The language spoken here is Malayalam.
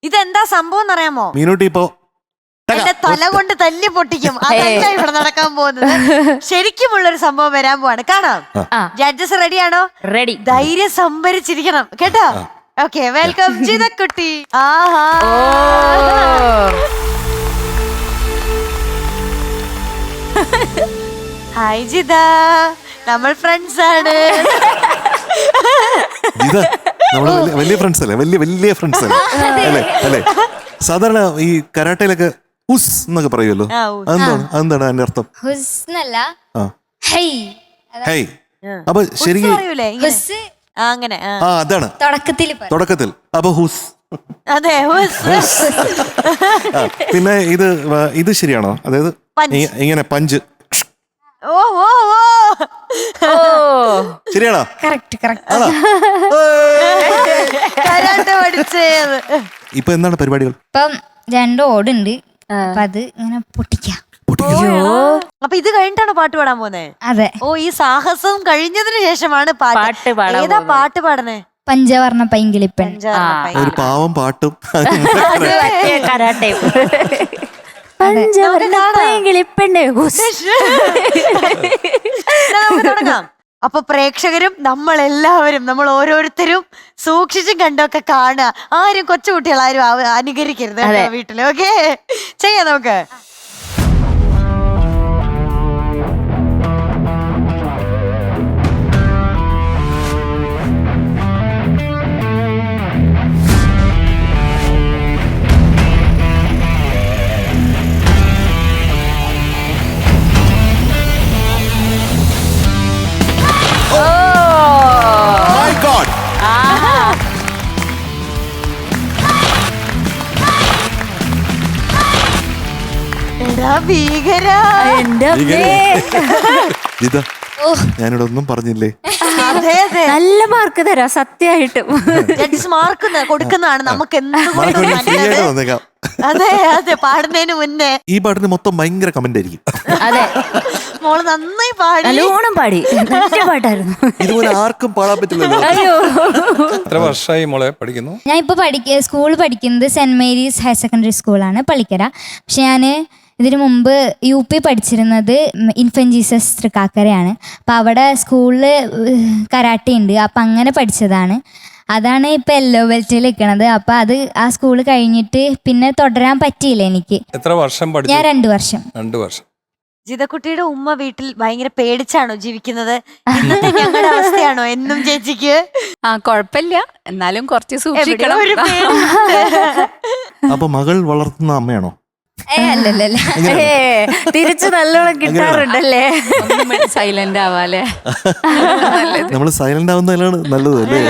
ഇതെന്താ സംഭവം എന്നറിയാമോ? മീനൂട്ടി ഇപ്പോ എന്റെ തല കൊണ്ട് തല്ലി പൊട്ടിക്കും. അതല്ല ഇവിടെ നടക്കാൻ പോകുന്നത്. ശരിക്കുമുള്ളൊരു സംഭവം വരാൻ പോവാണ്. കാണാം. ജഡ്ജസ് റെഡിയാണോ? റെഡി. ധൈര്യം സംഭരിച്ചിരിക്കണം കേട്ടോ. ഓക്കെ, വെൽക്കം ജിതക്കുട്ടി. ആഹാ, ഹായ് ജിത, നമ്മൾ ഫ്രണ്ട്സ് ആണ്. നമ്മള് വലിയ ഫ്രണ്ട്സ് അല്ലേ? വലിയ ഫ്രണ്ട്സ് അല്ലേ? അല്ലേ? സാധാരണ ഈ കരാട്ടയിലൊക്കെ ഹുസ് എന്നൊക്കെ പറയുമല്ലോ. അതെന്താണ് അതിന്റെ അർത്ഥം? ഹൈ. അപ്പൊ ശരിക്കും അങ്ങനെ അതാണ് തുടക്കത്തിൽ. അപ്പൊ ഹുസ്. അതെ, പിന്നെ ഇത് ശരിയാണോ? അതായത് ഇങ്ങനെ പഞ്ച്. ഓ ഓ ഓ, ശരിയാണോ? ഇപ്പൊ എന്താണ് പരിപാടികൾ? ഇപ്പം 2 ഓടുണ്ട്. അപ്പൊ അത് ഇങ്ങനെ പൊട്ടിക്കാം. അപ്പൊ ഇത് കഴിഞ്ഞിട്ടാണോ പാട്ട് പാടാൻ പോന്നെ? അതെ. ഓ, ഈ സാഹസം കഴിഞ്ഞതിന് ശേഷമാണ് പാട്ട്. ഏതാ പാട്ട് പാടണേ? പഞ്ചവർണ്ണ പൈങ്കിളിപ്പൻ. ഒരു പാവം പാട്ടും കരാട്ടയും. തുടങ്ങാം. അപ്പൊ പ്രേക്ഷകരും നമ്മളെല്ലാവരും, നമ്മൾ ഓരോരുത്തരും സൂക്ഷിച്ചും കണ്ടൊക്കെ കാണുക. ആരും കൊച്ചുകുട്ടികളാരും അനുകരിക്കരുത് വീട്ടില്. ഓക്കെ, ചെയ്യാം നമുക്ക്. ഞാനിവിടെ ഒന്നും പറഞ്ഞില്ലേ? നല്ല മാർക്ക് തരാം, സത്യമായിട്ടും. ജഡ്ജസ് മാർക്ക് കൊടുക്കുന്നതാണ് നമുക്ക്. അതെ അതെ, പാടുന്നതിന് മുന്നേ. ഈ പാട്ടിന് മൊത്തം ഭയങ്കര കമന്റ് ആയിരിക്കും. അതെ, മോള് നന്നായി പാടി, നല്ലോണം പാടി. നല്ല പാട്ടായിരുന്നു. ഇതുപോലെ ആർക്കും പാടാൻ പറ്റില്ലല്ലോ. എത്ര വർഷമായി മോളെ പഠിക്കുന്നു? ഞാൻ ഇപ്പൊ സ്കൂൾ പഠിക്കുന്നത് സെന്റ് മേരീസ് ഹയർ സെക്കൻഡറി സ്കൂളാണ്, പള്ളിക്കര. പക്ഷെ ഞാൻ ഇതിനു മുമ്പ് UP പഠിച്ചിരുന്നത് ഇൻഫന്റ് ജീസസ് തൃക്കാക്കരയാണ്. അപ്പം അവിടെ സ്കൂളിൽ കരാട്ടെ ഉണ്ട്. അപ്പം അങ്ങനെ പഠിച്ചതാണ്. അതാണ് ഇപ്പം യെല്ലോ ബെൽറ്റിൽ നിൽക്കണത്. അപ്പം അത് ആ സ്കൂൾ കഴിഞ്ഞിട്ട് പിന്നെ തുടരാൻ പറ്റിയില്ല എനിക്ക്. എത്ര വർഷം പഠിച്ചു? ഞാൻ 2 വർഷം. 2 വർഷം. ജിതക്കുട്ടിയുടെ ഉമ്മ വീട്ടിൽ ഭയങ്കര പേടിച്ചാണോ ജീവിക്കുന്നത്? ഇന്നത്തെ ഞങ്ങളുടെ അവസ്ഥയാണോ എന്നും ചേച്ചിക്ക്? കൊഴപ്പില്ല, എന്നാലും കുറച്ച് സൂക്ഷിക്കണം. അപ്പൊ മകൾ വളർത്തുന്ന അമ്മയാണോ? അല്ലല്ല, തിരിച്ചു നല്ലോണം കിട്ടാറുണ്ടല്ലേ. സൈലന്റ് ആവാല്ലേ? നമ്മള് സൈലന്റ് ആവുന്നതിലാണ് നല്ലത് അല്ലേ?